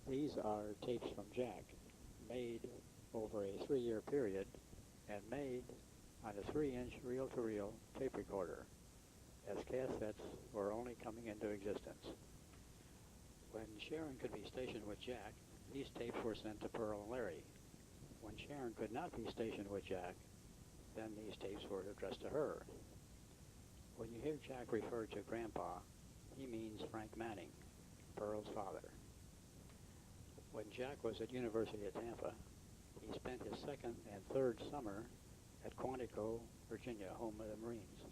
These are tapes from Jack, made over a 3-year period and made on a 3-inch reel-to-reel tape recorder, as cassettes were only coming into existence. When Sharon could be stationed with Jack, these tapes were sent to Pearl and Larry. When Sharon could not be stationed with Jack, then these tapes were addressed to her. When you hear Jack refer to Grandpa, he means Frank Manning, Pearl's father. When Jack was at University of Tampa, he spent his second and third summer at Quantico, Virginia, home of the Marines.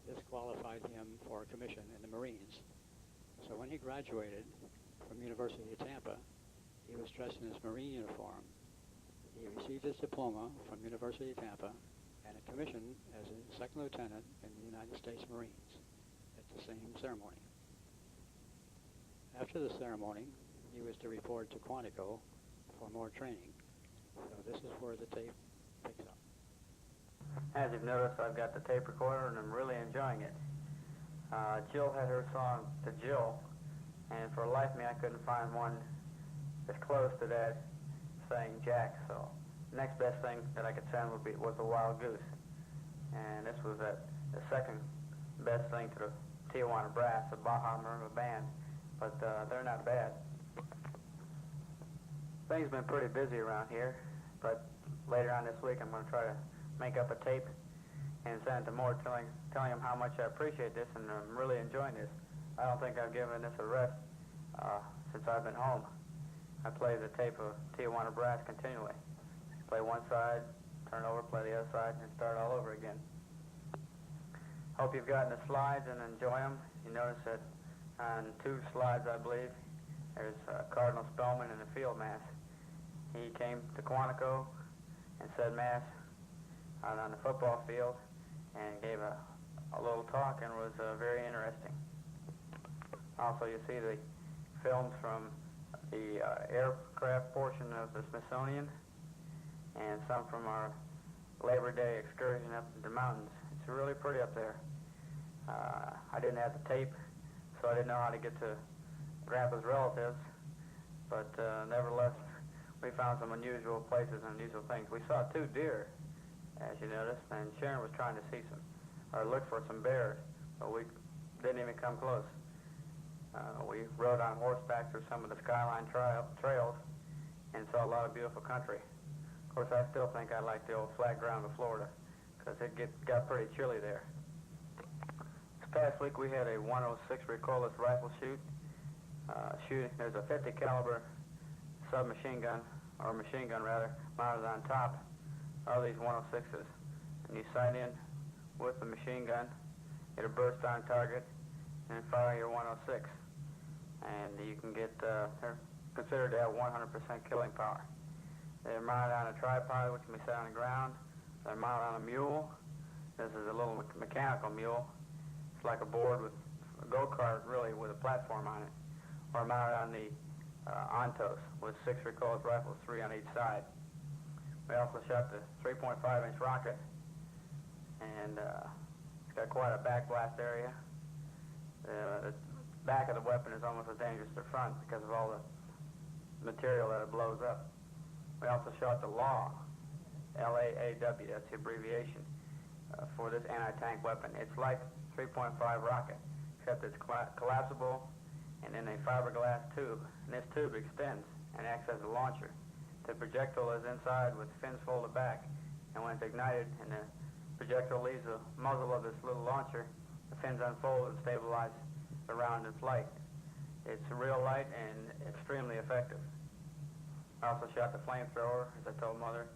This qualified him for a commission in the Marines. So when he graduated from University of Tampa, he was dressed in his Marine uniform. He received his diploma from University of Tampa and a commission as a second lieutenant in the United States Marines at the same ceremony. After the ceremony, he was to report to Quantico for more training. So this is where the tape picks up. As you've noticed, I've got the tape recorder and I'm really enjoying it. Jill had her song to Jill, and for the life of me I couldn't find one as close to that saying Jack, so the next best thing that I could send was the Wild Goose. And this was the second best thing to the Tijuana Brass, the Baja Marimba Band, but they're not bad. Things have been pretty busy around here, but later on this week I'm going to try to make up a tape and send it to Mort telling him how much I appreciate this and I'm really enjoying this. I don't think I've given this a rest since I've been home. I play the tape of Tijuana Brass continually. Play one side, turn over, play the other side, and start all over again. Hope you've gotten the slides and enjoy them. You notice that on 2 slides, I believe, there's Cardinal Spellman in the field mass. He came to Quantico and said mass out on the football field and gave a little talk and was very interesting. Also, you see the films from the aircraft portion of the Smithsonian and some from our Labor Day excursion up the mountains. It's really pretty up there. I didn't have the tape, so I didn't know how to get to Grandpa's relatives, but nevertheless, we found some unusual places and unusual things. We saw 2 deer, as you noticed, and Sharon was trying to see or look for some bears, but we didn't even come close. We rode on horseback through some of the skyline trails and saw a lot of beautiful country. Of course, I still think I like the old flat ground of Florida because it got pretty chilly there. This past week we had a 106 recoilless rifle shoot. There's a 50 caliber submachine gun, or machine gun rather, mounted on top of these 106s. And you sight in with the machine gun, get a burst on target, and fire your 106. And you can get, they're considered to have 100% killing power. They're mounted on a tripod which can be set on the ground. They're mounted on a mule. This is a little mechanical mule. It's like a board with a go-kart really with a platform on it. Or mounted on the Ontos with 6 recoilless rifles, 3 on each side. We also shot the 3.5-inch rocket, and it's got quite a backblast area. The back of the weapon is almost as dangerous as the front because of all the material that it blows up. We also shot the LAW, L-A-A-W, that's the abbreviation, for this anti-tank weapon. It's like 3.5 rocket, except it's collapsible and in a fiberglass tube. And this tube extends and acts as a launcher. The projectile is inside with fins folded back, and when it's ignited and the projectile leaves the muzzle of this little launcher, the fins unfold and stabilize the round in flight. It's real light and extremely effective. I also shot the flamethrower, as I told Mother,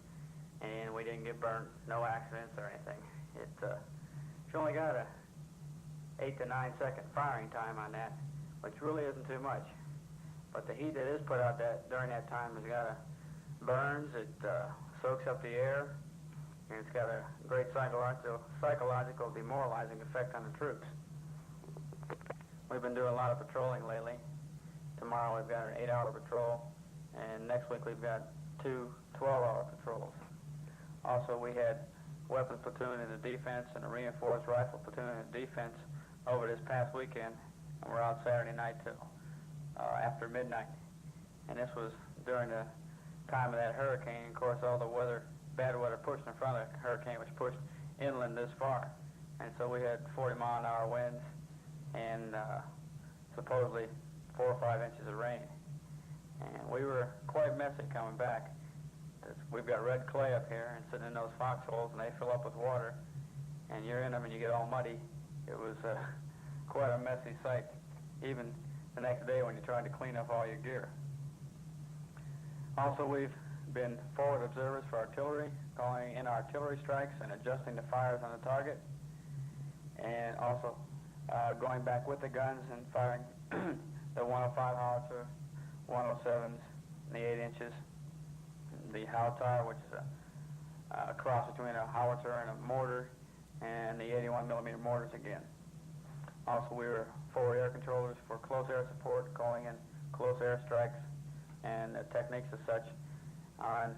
and we didn't get burnt, no accidents or anything. It's only got a 8 to 9 second firing time on that, which really isn't too much. But the heat that is put out during that time has got burns, it soaks up the air, and it's got a great psychological demoralizing effect on the troops. We've been doing a lot of patrolling lately. Tomorrow we've got an 8-hour patrol, and next week we've got 2 12-hour patrols. Also, we had weapons platoon in the defense and a reinforced rifle platoon in the defense over this past weekend, and we're out Saturday night till after midnight. and this was during the time of that hurricane. Of course, all the bad weather pushed in front of the hurricane, which pushed inland this far. And so we had 40-mile-an-hour winds and supposedly 4 or 5 inches of rain. And we were quite messy coming back. We've got red clay up here and sitting in those foxholes, and they fill up with water, and you're in them and you get all muddy. It was quite a messy sight, even the next day when you're trying to clean up all your gear. Also, we've been forward observers for artillery, calling in artillery strikes and adjusting the fires on the target, and also going back with the guns and firing the 105 howitzer, 107s, and the 8 inches, the howitzer, which is a cross between a howitzer and a mortar, and the 81 millimeter mortars again. Also, we were forward air controllers for close air support, calling in close air strikes and the techniques as such on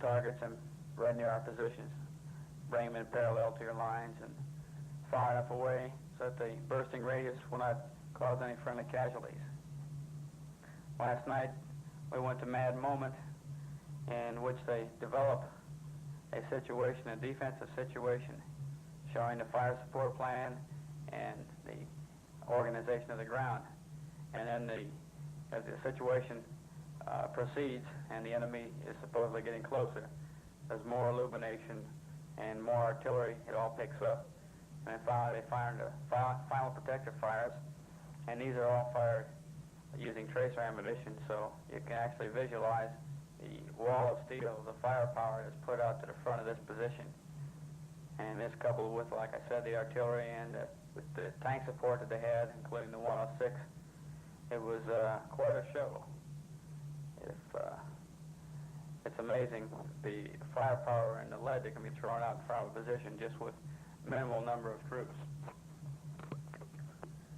targets and right near our positions. Bring them in parallel to your lines and far enough away so that the bursting radius will not cause any friendly casualties. Last night, we went to Mad Moment, in which they develop a situation, a defensive situation, showing the fire support plan and the organization of the ground. And then as the situation proceeds and the enemy is supposedly getting closer, there's more illumination and more artillery. It all picks up. And finally, they fired the final protective fires, and these are all fired using tracer ammunition, so you can actually visualize the wall of steel, the firepower that's put out to the front of this position. And this coupled with, like I said, the artillery and with the tank support that they had, including the 106, it was quite a show. It's amazing the firepower and the lead that can be thrown out in front of a position just with minimal number of troops.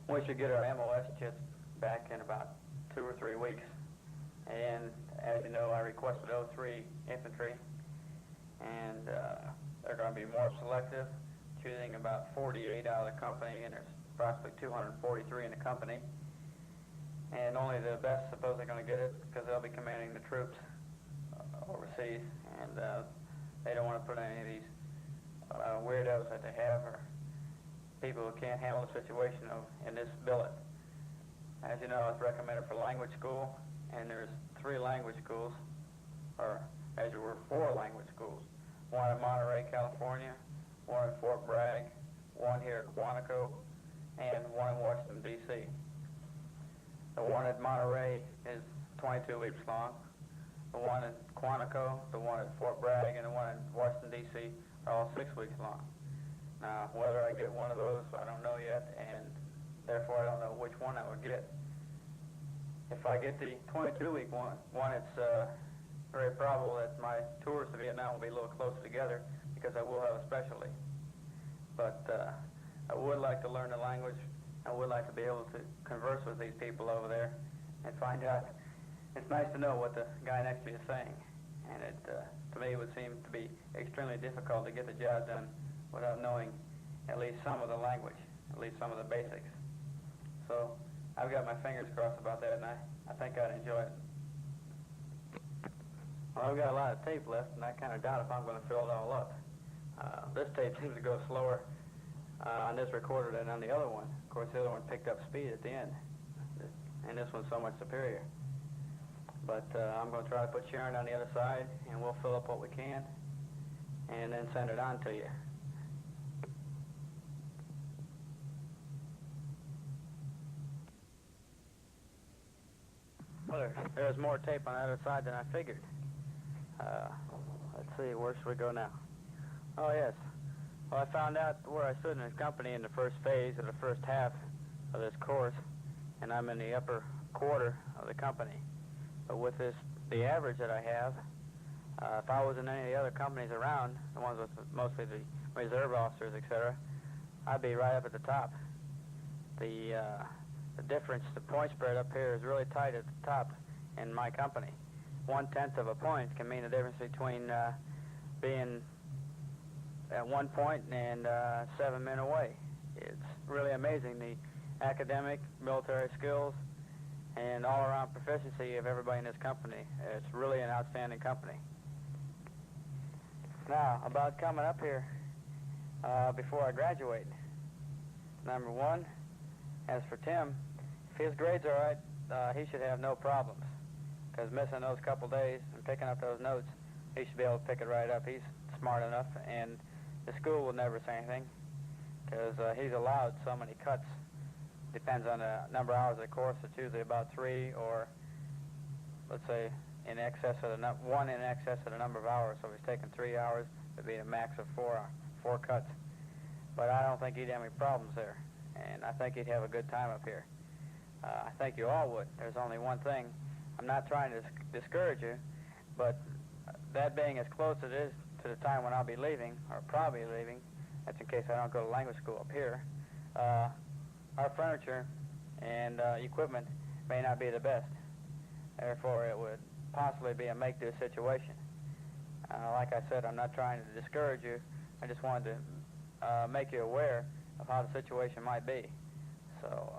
We should get our MOS kits back in about 2 or 3 weeks. And as you know, I requested 03 infantry, and they're going to be more selective, choosing about 48 out of the company, and there's approximately 243 in the company. And only the best supposedly going to get it because they'll be commanding the troops overseas, and they don't want to put any of these weirdos that they have or people who can't handle the situation in this billet. As you know, it's recommended for language school, and there's 3 language schools, or as there were 4 language schools. One in Monterey, California, one in Fort Bragg, one here at Quantico, and one in Washington, D.C. The one at Monterey is 22 weeks long. The one at Quantico, the one at Fort Bragg, and the one in Washington, D.C. are all 6 weeks long. Now, whether I get one of those, I don't know yet, and therefore I don't know which one I would get. If I get the 22-week one, it's very probable that my tours to Vietnam will be a little closer together because I will have a specialty. But I would like to learn the language. I would like to be able to converse with these people over there and find out. It's nice to know what the guy next to me is saying. And it, to me, would seem to be extremely difficult to get the job done without knowing at least some of the language, at least some of the basics. So I've got my fingers crossed about that, and I think I'd enjoy it. Well, I've got a lot of tape left, and I kind of doubt if I'm going to fill it all up. This tape seems to go slower on this recorder than on the other one. Of course, the other one picked up speed at the end, and this one's so much superior. But I'm going to try to put Sharon on the other side, and we'll fill up what we can, and then send it on to you. Well, there's more tape on the other side than I figured. Let's see, where should we go now? Oh, yes. Well, I found out where I stood in this company in the first phase of the first half of this course, and I'm in the upper quarter of the company. But with the average that I have, if I was in any of the other companies around, the ones with mostly the reserve officers, etc., I'd be right up at the top. The difference, the point spread up here is really tight at the top in my company. 1/10 of a point can mean the difference between being at 1 point and 7 men away. It's really amazing, the academic, military skills, and all-around proficiency of everybody in this company. It's really an outstanding company. Now, about coming up here before I graduate. Number one, as for Tim, if his grades are right, he should have no problems. Because missing those couple days and picking up those notes, he should be able to pick it right up. He's smart enough, and the school will never say anything, because he's allowed so many cuts. Depends on the number of hours of the course. It's usually about 3, or let's say in excess of the one in excess of the number of hours. So if he's taking 3 hours, it'd be a max of 4 cuts. But I don't think he'd have any problems there, and I think he'd have a good time up here. I think you all would. There's only one thing. I'm not trying to discourage you, but that being as close as it is to the time when I'll be leaving, or probably leaving, that's in case I don't go to language school up here, our furniture and equipment may not be the best. Therefore, it would possibly be a make-do situation. Like I said, I'm not trying to discourage you. I just wanted to make you aware of how the situation might be. So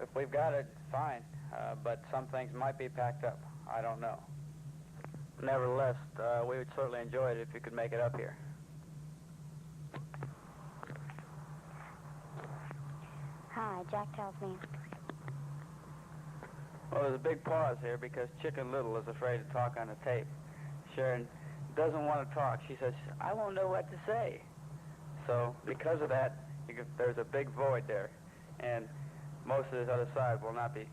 if we've got it, fine. But some things might be packed up. I don't know. Nevertheless, we would certainly enjoy it if you could make it up here. Hi, Jack tells me. Well, there's a big pause here because Chicken Little is afraid to talk on the tape. Sharon doesn't want to talk. She says, I won't know what to say. So because of that, there's a big void there. And most of this other side will not be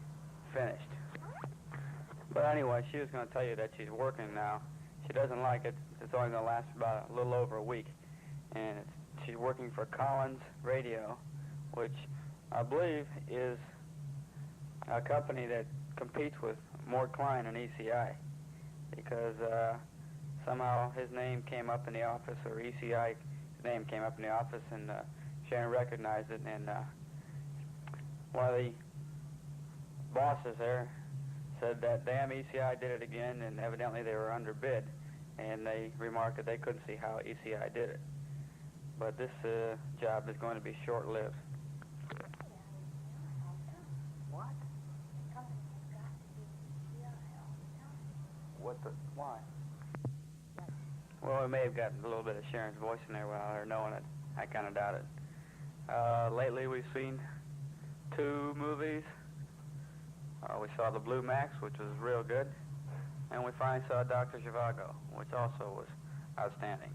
finished. But anyway, she was going to tell you that she's working now. She doesn't like it. It's only going to last about a little over a week. And she's working for Collins Radio, which I believe is a company that competes with Mort Klein and ECI, because somehow his name came up in the office, or ECI's name came up in the office, and Sharon recognized it, and one of the bosses there said that damn ECI did it again, and evidently they were underbid, and they remarked that they couldn't see how ECI did it. But this job is going to be short-lived. What? Why? Well, we may have gotten a little bit of Sharon's voice in there without her knowing it. I kind of doubt it. Lately we've seen 2 movies. We saw The Blue Max, which was real good, and we finally saw Dr. Zhivago, which also was outstanding.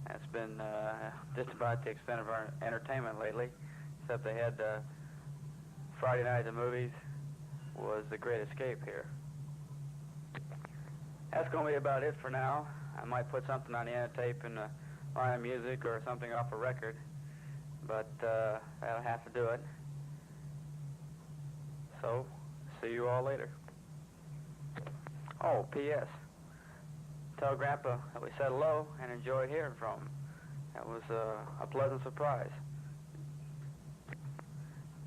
That's been just about the extent of our entertainment lately, except they had Friday night the movies was The Great Escape here. That's going to be about it for now. I might put something on the end of tape in the line of music or something off a record, but that'll have to do it. So, see you all later. Oh, P.S. Tell Grandpa that we said hello and enjoyed hearing from him. That was a pleasant surprise.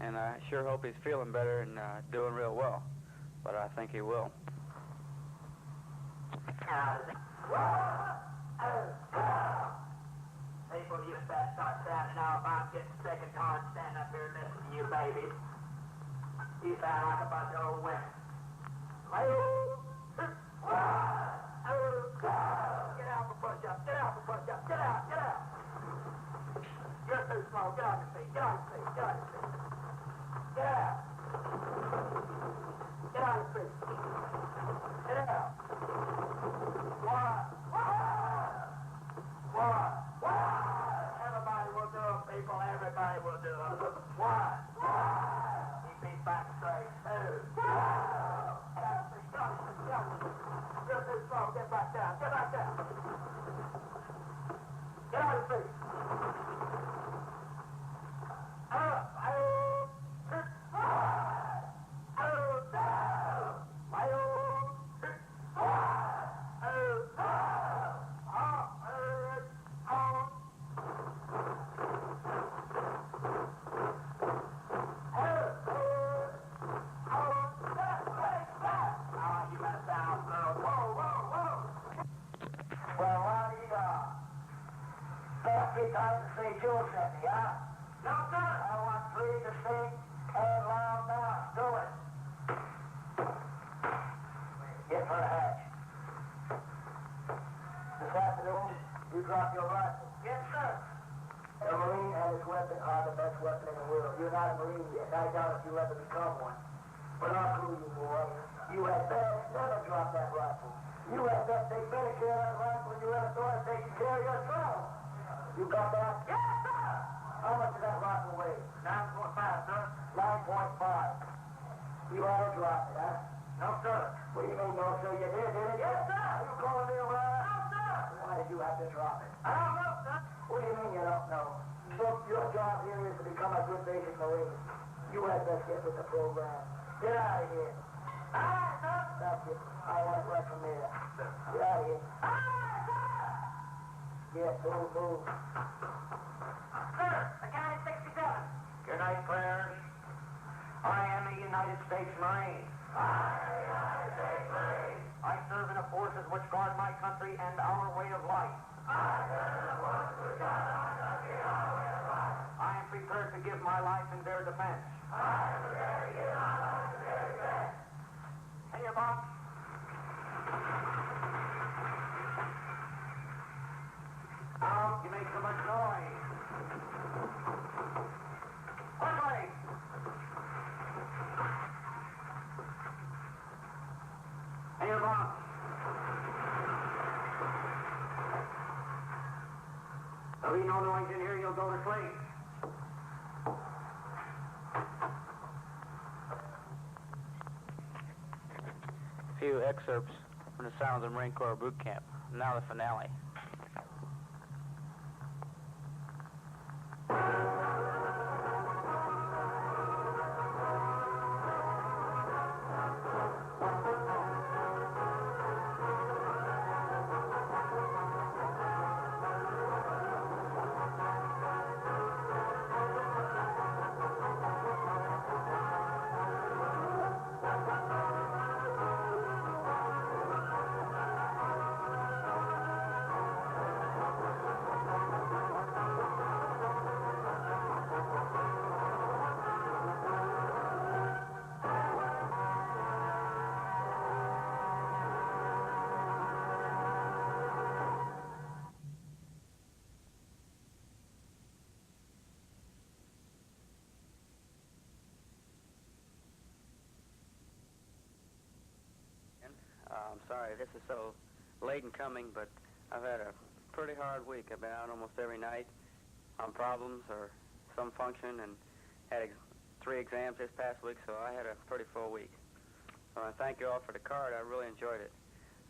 And I sure hope he's feeling better and doing real well. But I think he will. People, you better start sounding off. I'm getting sick and tired standing up here listening to you babies. You sound like a bunch of old women. Get out for push-ups. Get out for push-ups. Get out. Get out. You're too slow. Get on your feet. Get on your feet. Get on your feet. Get out. Get on your feet. Get out. Everybody will do it, people. Everybody will do it. One. Keep me back straight. 2. You're too slow. Get back down. Get back down. Get on your feet. Up. No, sir. I want 3 to sing and loud now. Do it. drop your rifle. Yes, sir. A Marine and his weapon are the best weapon in the world. You're not a Marine yet. I doubt if you'll ever become one. But I'll prove you, boy. You had best never drop that rifle. You had best take better care of that rifle than you ever thought of taking care of your son. You got that? Yes, sir. How much does that rifle weigh? 9.5, sir. 9.5. You ought to drop it, huh? No, sir. What do you mean, no, sir? You did it? Yes, sir. You calling me a liar? No, sir. Why did you have to drop it? I don't know, sir. What do you mean you don't know? Look, your job here is to become a good basic Marine. You had best get with the program. Get out of here. All right, sir. That's it. I want it right from there. Get out of here. All right, sir. Yes, move. Sir, the county 67. Good night, prayers. I am a United States Marine. I am a United States Marine. I serve in the forces which guard my country and our way of life. I serve in the forces which guard my country and our way of life. I am prepared to give my life in their defense. I am prepared to give my life in their defense. Hey, your box. Now, you make so much noise. Quickly! Hey, your box. There'll be no noise in here, you'll go to sleep. A few excerpts from the Sounds of Marine Corps boot camp. Now the finale. I'm sorry this is so late in coming, but I've had a pretty hard week. I've been out almost every night on problems or some function and had 3 exams this past week, so I had a pretty full week. So I thank you all for the card. I really enjoyed it.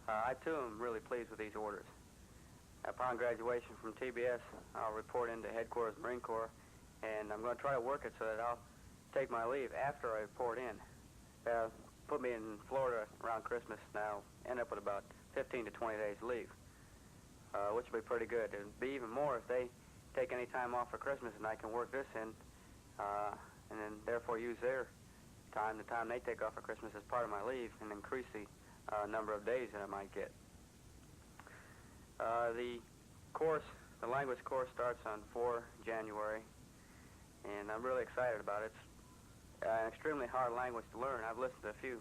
I, too, am really pleased with these orders. Upon graduation from TBS, I'll report into Headquarters Marine Corps, and I'm going to try to work it so that I'll take my leave after I report in. Put me in Florida around Christmas now, end up with about 15 to 20 days leave, which will be pretty good. It would be even more if they take any time off for Christmas and I can work this in, and then therefore use their time, the time they take off for Christmas as part of my leave, and increase the number of days that I might get. The language course starts on 4 January, and I'm really excited about it. It's an extremely hard language to learn. I've listened to a few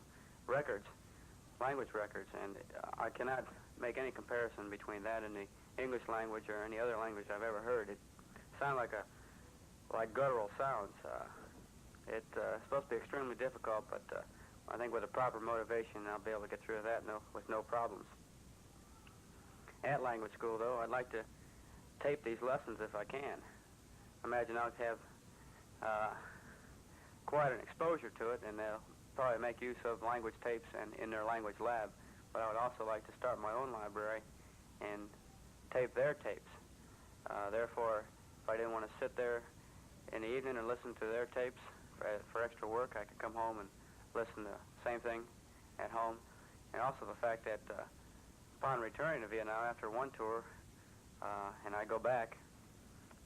language records, and I cannot make any comparison between that and the English language or any other language I've ever heard. It sounds like guttural sounds. It's supposed to be extremely difficult, but I think with the proper motivation, I'll be able to get through that with no problems. At language school, though, I'd like to tape these lessons if I can. I imagine I'll have quite an exposure to it, and they'll probably make use of language tapes and in their language lab. But I would also like to start my own library and tape their tapes. Therefore, if I didn't want to sit there in the evening and listen to their tapes for extra work, I could come home and listen to the same thing at home. And also the fact that upon returning to Vietnam after one tour, and I go back,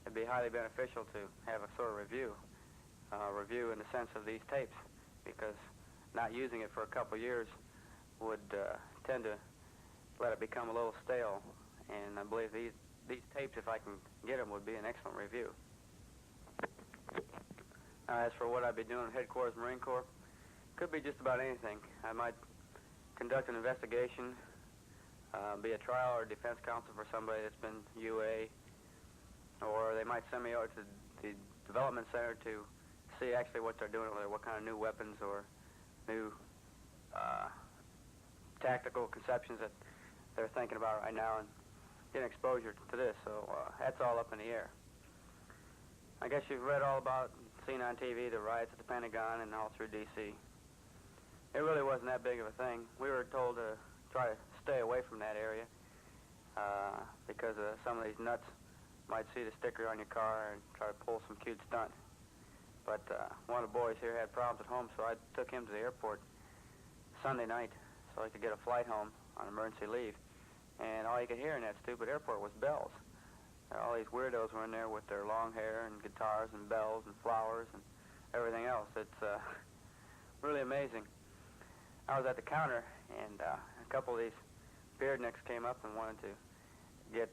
it'd be highly beneficial to have a sort of review in the sense of these tapes, because not using it for a couple years would tend to let it become a little stale. And I believe these tapes, if I can get them, would be an excellent review. As for what I'd be doing at Headquarters Marine Corps, could be just about anything. I might conduct an investigation be a trial or defense counsel for somebody that's been UA, or they might send me over to the development center to see actually what they're doing over there, what kind of new weapons or new tactical conceptions that they're thinking about right now, and getting exposure to this. So that's all up in the air. I guess you've read all about, seen on TV, the riots at the Pentagon and all through D.C. It really wasn't that big of a thing. We were told to try to stay away from that area because some of these nuts might see the sticker on your car and try to pull some cute stunt. But one of the boys here had problems at home, so I took him to the airport Sunday night so I could get a flight home on emergency leave. And all you could hear in that stupid airport was bells. All these weirdos were in there with their long hair and guitars and bells and flowers and everything else. It's really amazing. I was at the counter, and a couple of these beardnicks came up and wanted to get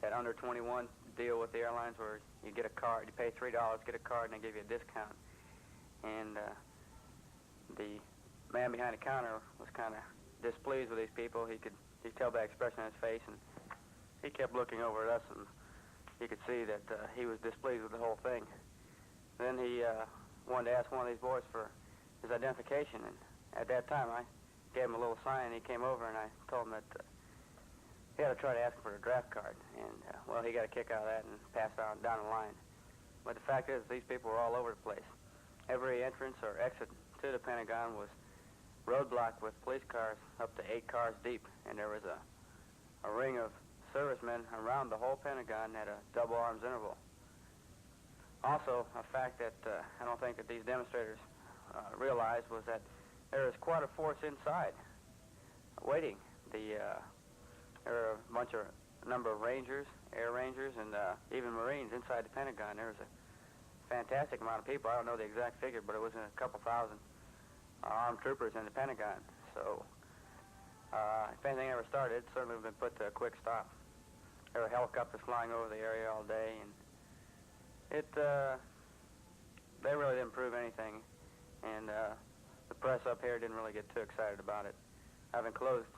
that under 21 deal with the airlines where you get a card, you pay $3, get a card, and they give you a discount. And the man behind the counter was kind of displeased with these people. You could tell by the expression on his face, and he kept looking over at us, and you could see that he was displeased with the whole thing. Then he wanted to ask one of these boys for his identification, and at that time I gave him a little sign, and he came over, and I told him that he had to try to ask for a draft card, and well, he got a kick out of that and passed on down the line. But the fact is, these people were all over the place. Every entrance or exit to the Pentagon was roadblocked with police cars up to 8 cars deep, and there was a ring of servicemen around the whole Pentagon at a double arms interval. Also, a fact that I don't think that these demonstrators realized was that there is quite a force inside waiting. There are a number of Rangers, Air Rangers, and even Marines inside the Pentagon. There was a fantastic amount of people. I don't know the exact figure, but it was a couple thousand armed troopers in the Pentagon. So if anything ever started, it certainly would have been put to a quick stop. There were helicopters flying over the area all day, and they really didn't prove anything. And the press up here didn't really get too excited about it. I've enclosed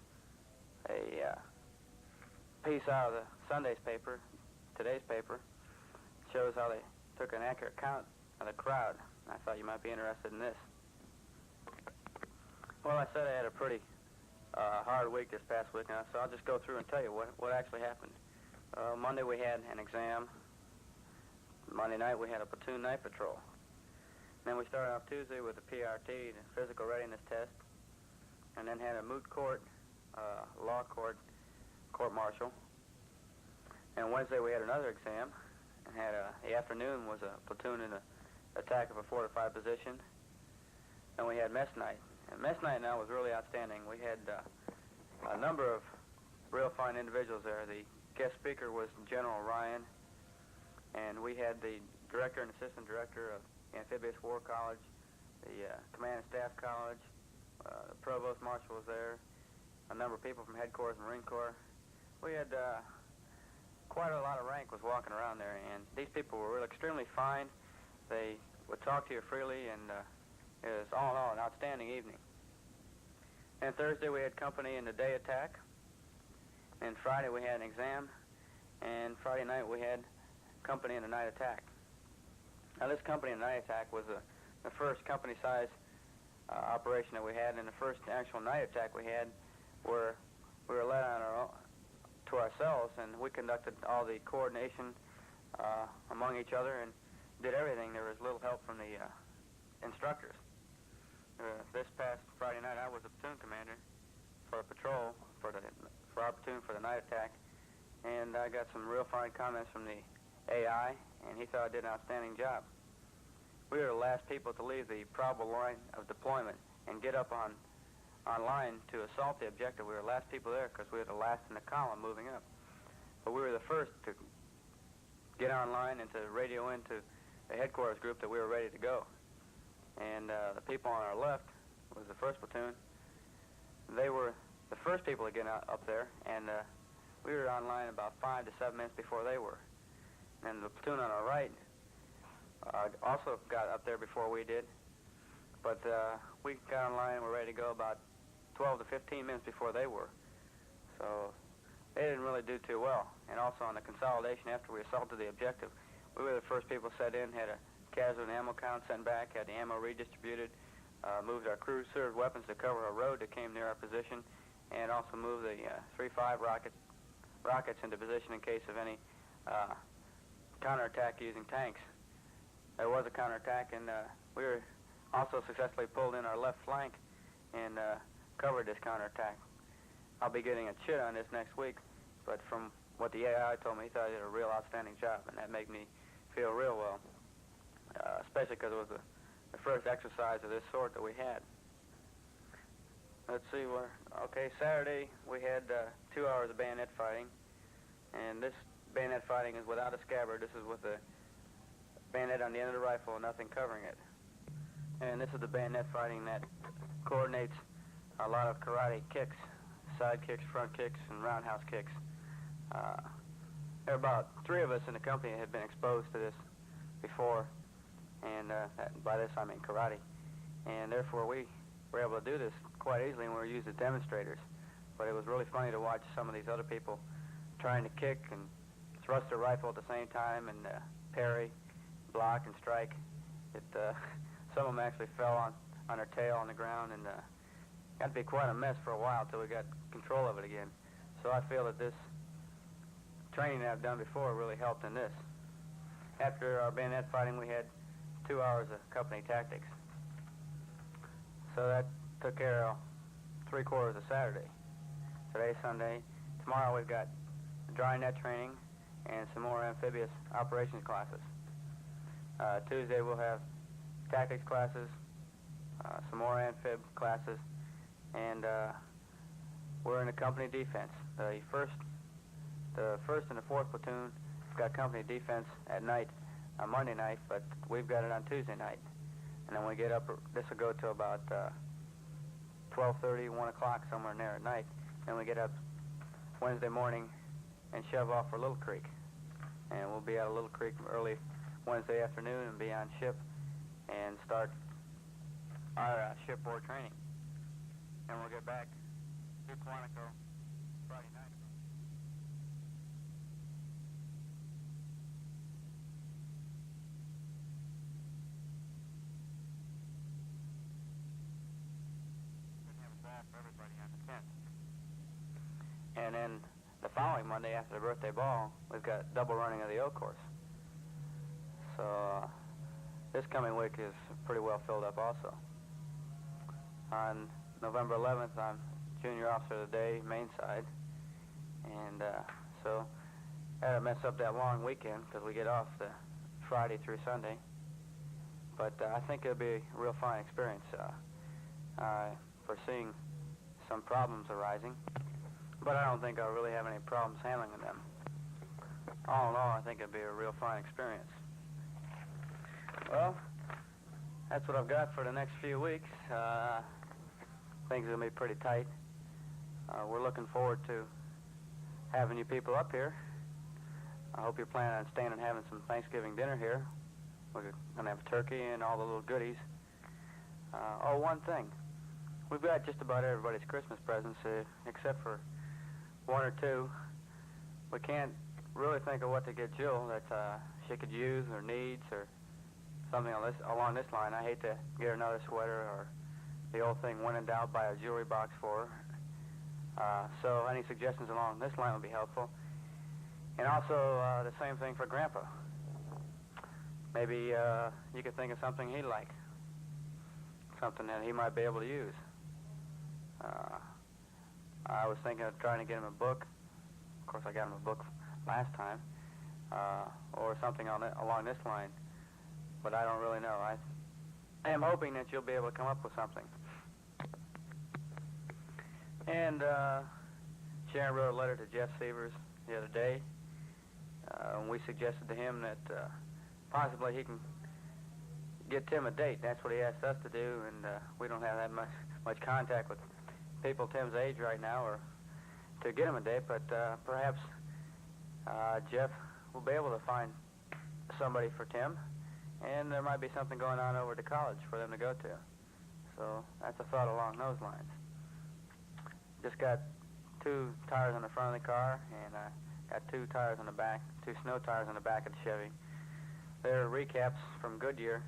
a piece out of the Sunday's paper, today's paper, shows how they took an accurate count of the crowd. I thought you might be interested in this. Well, I said I had a pretty hard week this past week, so I'll just go through and tell you what actually happened. Monday we had an exam. Monday night we had a platoon night patrol. Then we started off Tuesday with a PRT, the physical readiness test, and then had a moot court, law court, court-martial. And Wednesday we had another exam, and had the afternoon was a platoon in the attack of a fortified position. And we had mess night. And mess night now was really outstanding. We had a number of real fine individuals there. The guest speaker was General Ryan, and we had the director and assistant director of Amphibious War College, the Command and Staff College, the Provost Marshal was there, a number of people from Headquarters and Marine Corps. We had quite a lot of rank was walking around there, and these people were really extremely fine. They would talk to you freely, and it was all in all an outstanding evening. And Thursday we had company in the day attack, and Friday we had an exam, and Friday night we had company in the night attack. Now this company in the night attack was the first company-size operation that we had, and the first actual night attack we had where we were led on our own, to ourselves, and we conducted all the coordination among each other and did everything. There was little help from the instructors. This past Friday night, I was a platoon commander for a patrol for our platoon for the night attack, and I got some real fine comments from the AI, and he thought I did an outstanding job. We were the last people to leave the probable line of deployment and get up on line to assault the objective. We were the last people there because we were the last in the column moving up. But we were the first to get on line and to radio into the headquarters group that we were ready to go. And the people on our left was the first platoon. They were the first people to get up there, and we were on line about 5 to 7 minutes before they were. And the platoon on our right also got up there before we did. But we got on line and were ready to go about 12 to 15 minutes before they were. So they didn't really do too well. And also on the consolidation after we assaulted the objective, we were the first people set in, had a casualty and ammo count sent back, had the ammo redistributed, moved our crew-served weapons to cover a road that came near our position, and also moved the 3.5 rockets into position in case of any counterattack using tanks. There was a counterattack, and we were also successfully pulled in our left flank and covered this counterattack. I'll be getting a chit on this next week, but from what the AI told me, he thought I did a real outstanding job, and that made me feel real well, especially because it was the first exercise of this sort that we had. Let's see where. Okay, Saturday we had 2 hours of bayonet fighting, and this bayonet fighting is without a scabbard. This is with the bayonet on the end of the rifle and nothing covering it. And this is the bayonet fighting that coordinates a lot of karate kicks, side kicks, front kicks, and roundhouse kicks. There are about 3 of us in the company that had been exposed to this before, and by this I mean karate. And therefore we were able to do this quite easily, and we were used as demonstrators. But it was really funny to watch some of these other people trying to kick and thrust their rifle at the same time and parry, block, and strike. Some of them actually fell on their tail on the ground, and got to be quite a mess for a while until we got control of it again. So I feel that this training that I've done before really helped in this. After our bayonet fighting, we had 2 hours of company tactics. So that took care of 3/4 of Saturday. Today's Sunday. Tomorrow we've got dry net training and some more amphibious operations classes. Tuesday we'll have tactics classes, some more amphib classes, and we're in a company defense. The first and the 4th platoon got company defense at night on Monday night, but we've got it on Tuesday night. And then we get up, this will go to about 12:30, 1 o'clock, somewhere in there at night. Then we get up Wednesday morning and shove off for Little Creek. And we'll be out of Little Creek early Wednesday afternoon and be on ship and start our shipboard training. And we'll get back to Quantico Friday night. For everybody on the tent. And then the following Monday after the birthday ball, we've got double running of the O course. So this coming week is pretty well filled up also. On November 11th, I'm Junior Officer of the Day, main side. And so that'll mess up that long weekend because we get off the Friday through Sunday. But I think it'll be a real fine experience. Foreseeing some problems arising, but I don't think I'll really have any problems handling them. All in all, I think it'll be a real fine experience. Well, that's what I've got for the next few weeks. Things are going to be pretty tight. We're looking forward to having you people up here. I hope you're planning on staying and having some Thanksgiving dinner here. We're going to have turkey and all the little goodies. One thing. We've got just about everybody's Christmas presents, except for 1 or 2. We can't really think of what to get Jill that she could use or needs or something along this line. I hate to get her another sweater or the old thing when in doubt, buy a jewelry box for her. So any suggestions along this line would be helpful. And also the same thing for Grandpa. Maybe you could think of something he'd like, something that he might be able to use. I was thinking of trying to get him a book. Of course, I got him a book last time, or something along this line, but I don't really know. I am hoping that you'll be able to come up with something. And Sharon wrote a letter to Jeff Severs the other day. We suggested to him that possibly he can get Tim a date. That's what he asked us to do, and we don't have that much contact with people Tim's age right now or to get him a date, but perhaps Jeff will be able to find somebody for Tim, and there might be something going on over to college for them to go to. So that's a thought along those lines. Just got 2 tires on the front of the car, and got 2 tires on the back, 2 snow tires on the back of the Chevy. They're recaps from Goodyear,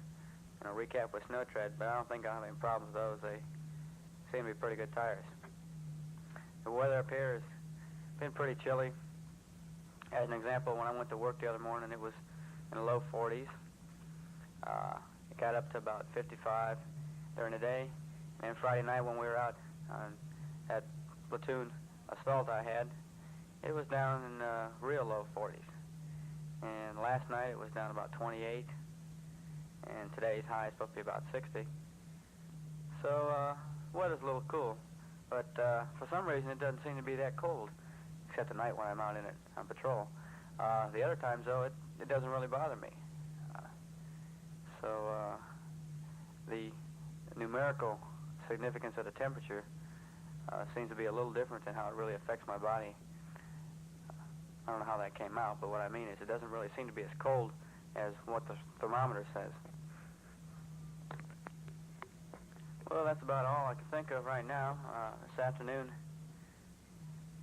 recap with snow tread, but I don't think I'll have any problems with those. They seem to be pretty good tires. The weather up here has been pretty chilly. As an example, when I went to work the other morning, it was in the low 40s. It got up to about 55 during the day. And Friday night when we were out at platoon assault I had, it was down in real low 40s. And last night it was down about 28. And today's high is supposed to be about 60. So weather's a little cool. But for some reason it doesn't seem to be that cold, except at night when I'm out in it on patrol. The other times, though, it doesn't really bother me. The numerical significance of the temperature seems to be a little different than how it really affects my body. I don't know how that came out, but what I mean is it doesn't really seem to be as cold as what the thermometer says. Well, that's about all I can think of right now. This afternoon,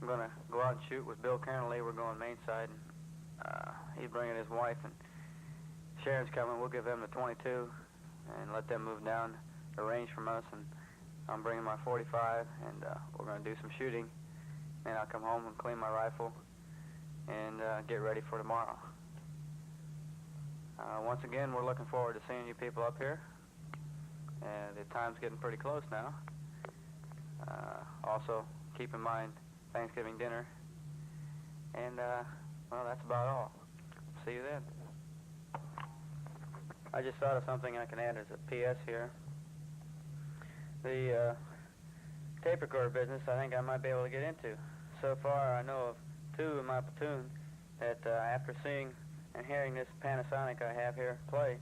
I'm going to go out and shoot with Bill Kernley. We're going main side. He's bringing his wife, and Sharon's coming. We'll give them the 22 and let them move down the range from us. And I'm bringing my 45, and we're going to do some shooting. And I'll come home and clean my rifle and get ready for tomorrow. Once again, we're looking forward to seeing you people up here. The time's getting pretty close now. Also, keep in mind Thanksgiving dinner. And, well, that's about all. See you then. I just thought of something I can add as a PS here. The tape recorder business I think I might be able to get into. So far, I know of 2 in my platoon that after seeing and hearing this Panasonic I have here play,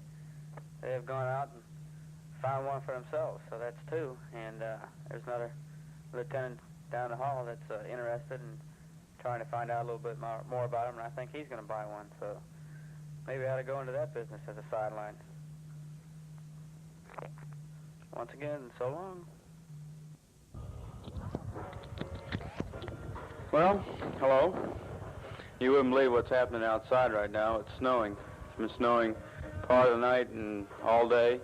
they have gone out and found one for themselves. So that's 2. And there's another lieutenant down the hall that's interested in trying to find out a little bit more about him, and I think he's going to buy one. So maybe I ought to go into that business as a sideline. Once again, so long. Well, hello. You wouldn't believe what's happening outside right now. It's snowing. It's been snowing part of the night and all day.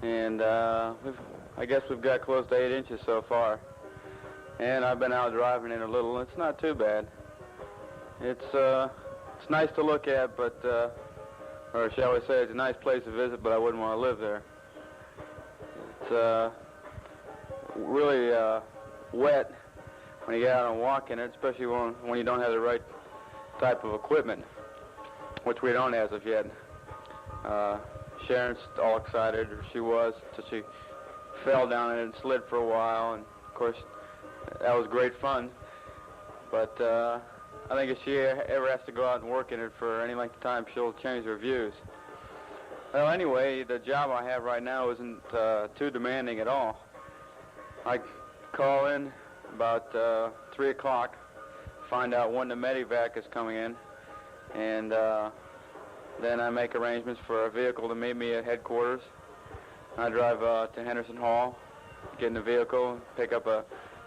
And I guess we've got close to 8 inches so far. And I've been out driving it a little. It's not too bad. It's nice to look at, but, or shall we say, it's a nice place to visit, but I wouldn't want to live there. It's really wet when you get out and walk in it, especially when you don't have the right type of equipment, which we don't as of yet. Sharon's all excited, or she was, till she fell down in it and slid for a while, and of course that was great fun. But I think if she ever has to go out and work in it for any length of time, she'll change her views. Well, anyway, the job I have right now isn't too demanding at all. I call in about 3 o'clock, find out when the medevac is coming in, and then I make arrangements for a vehicle to meet me at headquarters. I drive to Henderson Hall, get in the vehicle, pick up a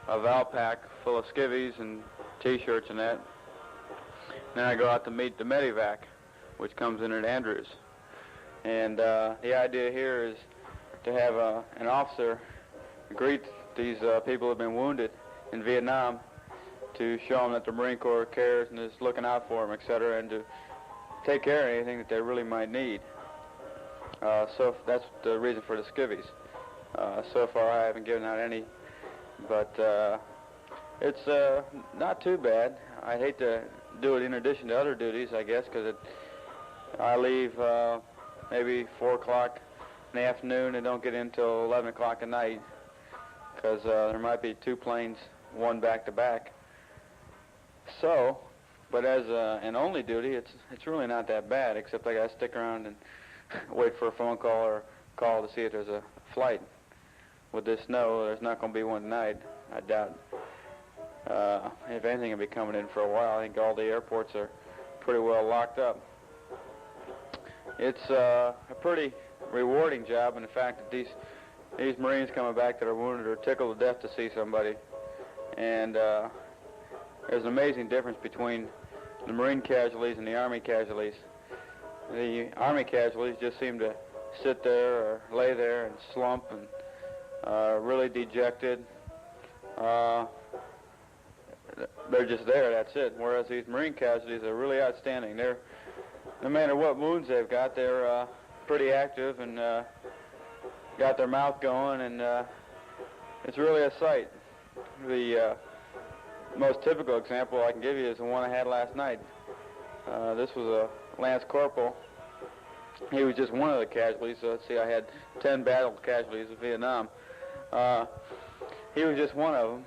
Val pack full of skivvies and T-shirts and that. Then I go out to meet the medevac, which comes in at Andrews. And the idea here is to have an officer greet these people who have been wounded in Vietnam, to show them that the Marine Corps cares and is looking out for them, etc., and to take care of anything that they really might need. So that's the reason for the skivvies. So far I haven't given out any, but it's not too bad. I'd hate to do it in addition to other duties, I guess, because I leave maybe 4 o'clock in the afternoon and don't get in until 11 o'clock at night, because there might be 2 planes, one back to back. So, but as an only duty, it's really not that bad, except I got to stick around and wait for a phone call or call to see if there's a flight. With this snow, there's not going to be one tonight, I doubt. If anything, it'll be coming in for a while. I think all the airports are pretty well locked up. It's a pretty rewarding job, and the fact that these Marines coming back that are wounded are tickled to death to see somebody. And there's an amazing difference between the Marine casualties and the Army casualties. The Army casualties just seem to sit there or lay there and slump and really dejected. They're just there, that's it. Whereas these Marine casualties are really outstanding. They're, no matter what wounds they've got, they're pretty active and got their mouth going, and it's really a sight. The most typical example I can give you is the one I had last night. This was a Lance Corporal. He was just one of the casualties. So let's see, I had 10 battle casualties of Vietnam. He was just one of them,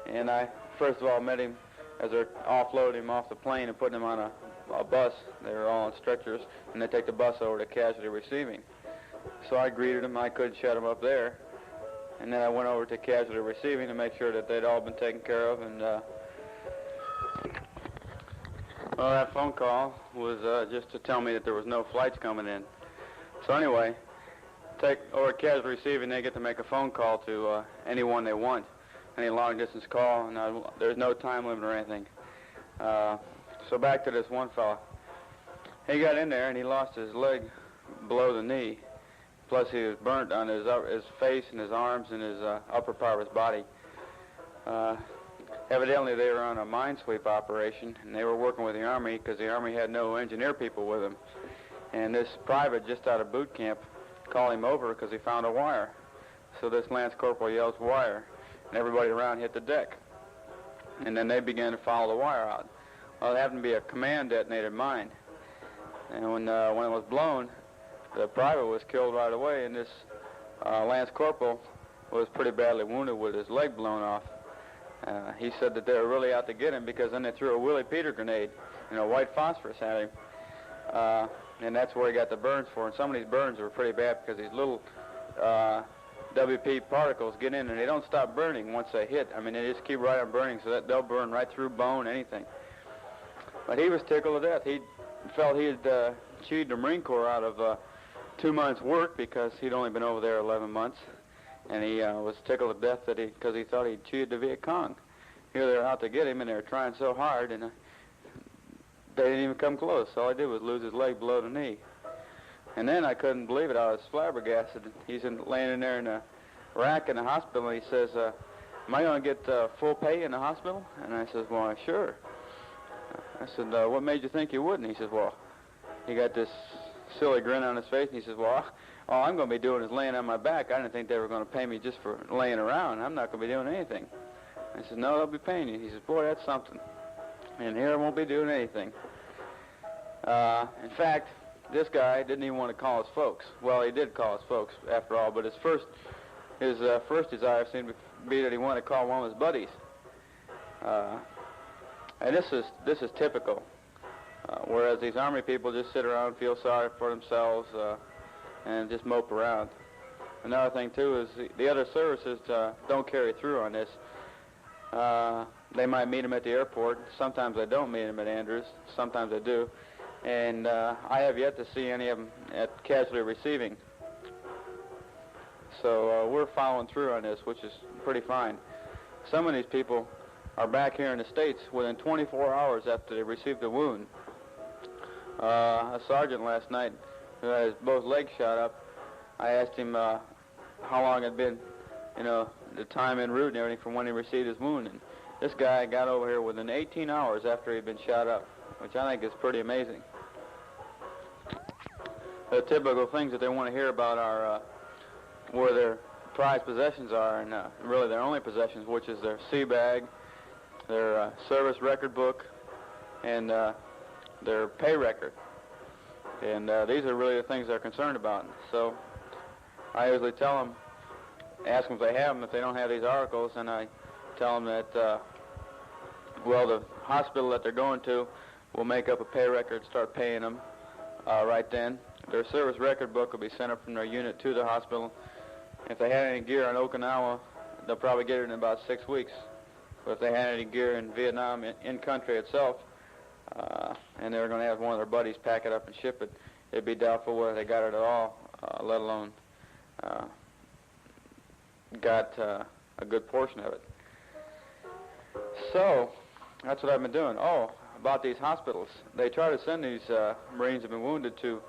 and I first of all met him as they're offloading him off the plane and putting him on a bus. They were all on stretchers, and they take the bus over to casualty receiving. So I greeted him. I couldn't shut him up there. And then I went over to casualty receiving to make sure that they'd all been taken care of. And well, that phone call was just to tell me that there was no flights coming in. So anyway, take over at casualty receiving, they get to make a phone call to anyone they want, any long-distance call, and there's no time limit or anything. So back to this one fella. He got in there and he lost his leg below the knee. Plus he was burnt on his face and his arms and his upper part of his body. Evidently they were on a minesweep operation, and they were working with the Army because the Army had no engineer people with them. And this private just out of boot camp called him over because he found a wire. So this Lance Corporal yells, "Wire," and everybody around hit the deck. And then they began to follow the wire out. Well, it happened to be a command detonated mine. And when it was blown, the private was killed right away, and this Lance Corporal was pretty badly wounded with his leg blown off. He said that they were really out to get him because then they threw a Willie Peter grenade, white phosphorus at him. And that's where he got the burns for. And some of these burns were pretty bad because these little WP particles get in and they don't stop burning once they hit. I mean, they just keep right on burning, so that they'll burn right through bone, anything. But he was tickled to death. He felt he had cheated the Marine Corps out of 2 months' work because he'd only been over there 11 months. And he was tickled to death because he thought he'd cheated the Viet Cong. Here they're out to get him, and they're trying so hard, and they didn't even come close. All he did was lose his leg below the knee. And then I couldn't believe it. I was flabbergasted. He's laying in there in a rack in the hospital, and he says, "Am I going to get full pay in the hospital?" And I says, "Well, sure." I said, "What made you think you wouldn't?" He says, "Well," he got this silly grin on his face, and he says, "Well, all I'm going to be doing is laying on my back. I didn't think they were going to pay me just for laying around. I'm not going to be doing anything." I said, "No, they'll be paying you." He says, "Boy, that's something. And here I won't be doing anything." In fact, this guy didn't even want to call his folks. Well, he did call his folks after all, but his first desire seemed to be that he wanted to call one of his buddies. And this is typical. Whereas these Army people just sit around and feel sorry for themselves and just mope around. Another thing, too, is the other services don't carry through on this. They might meet them at the airport. Sometimes they don't meet them at Andrews. Sometimes they do. And I have yet to see any of them at casualty receiving. So we're following through on this, which is pretty fine. Some of these people are back here in the States within 24 hours after they received a wound. A sergeant last night who had his both legs shot up, I asked him how long it had been, the time en route and everything from when he received his wound. And this guy got over here within 18 hours after he'd been shot up, which I think is pretty amazing. The typical things that they want to hear about are where their prized possessions are, and really their only possessions, which is their sea bag, their service record book, and their pay record. And these are really the things they're concerned about. So I usually tell them, ask them if they have them. If they don't have these articles, and I tell them that, the hospital that they're going to will make up a pay record, start paying them right then. Their service record book will be sent up from their unit to the hospital. If they had any gear on Okinawa, they'll probably get it in about 6 weeks. But if they had any gear in Vietnam, in country itself, and they were going to have one of their buddies pack it up and ship it, it'd be doubtful whether they got it at all, let alone got a good portion of it. So, That's what I've been doing. Oh, about these hospitals. They try to send these Marines who have been wounded to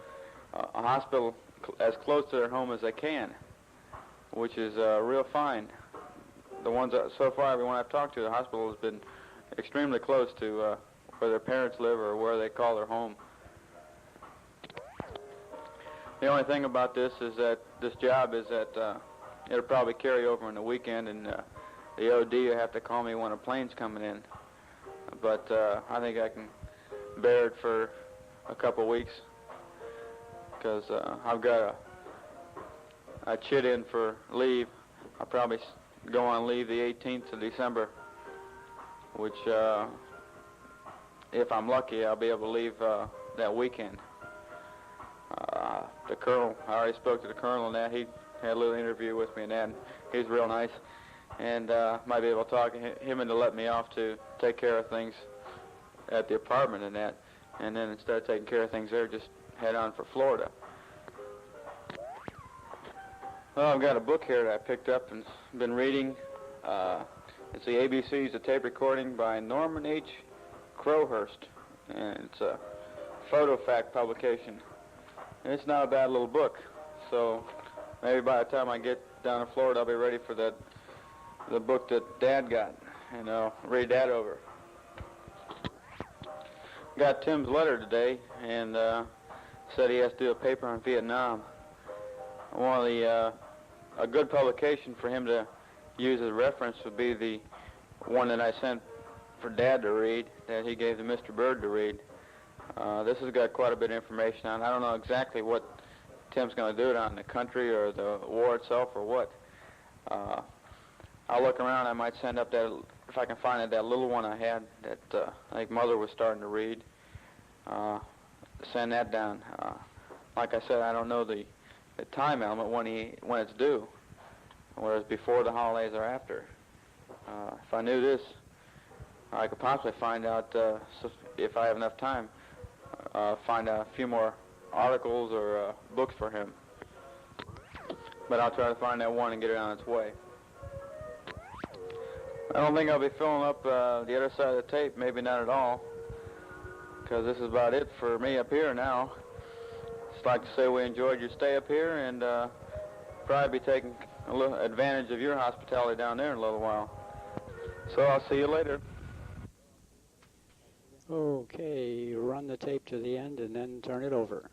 a hospital as close to their home as they can, which is real fine. The ones so far, everyone I've talked to, the hospital has been extremely close to where their parents live or where they call their home. The only thing about this is that this job is that it'll probably carry over in the weekend, and the OD will have to call me when a plane's coming in. But I think I can bear it for a couple weeks because I've got a chit in for leave. I'll probably go on leave the 18th of December, which, if I'm lucky, I'll be able to leave that weekend. The colonel, I already spoke to the colonel and that. He had a little interview with me and that. And he's real nice. And might be able to talk him into letting me off to take care of things at the apartment and that. And then instead of taking care of things there, just head on for Florida. Well, I've got a book here that I picked up and been reading. It's the ABC's A Tape Recording by Norman H. Crowhurst. And it's a photo fact publication. And it's not a bad little book. So maybe by the time I get down to Florida, I'll be ready for the book that Dad got, and I'll read that over. Got Tim's letter today, and said he has to do a paper on Vietnam. One of the a good publication for him to use as reference would be the one that I sent for Dad to read, that he gave to Mr. Bird to read. This has got quite a bit of information on it. I don't know exactly what Tim's going to do it on, the country or the war itself or what. I'll look around. I might send up that, if I can find it, that little one I had that I think Mother was starting to read. Send that down. Like I said, I don't know the time element when it's due, whether it's before the holidays or after. If I knew this, I could possibly find out, if I have enough time, find out a few more articles or books for him. But I'll try to find that one and get it on its way. I don't think I'll be filling up the other side of the tape, maybe not at all, because this is about it for me up here now. Just like to say we enjoyed your stay up here, and probably be taking a little advantage of your hospitality down there in a little while. So I'll see you later. Okay, run the tape to the end and then turn it over.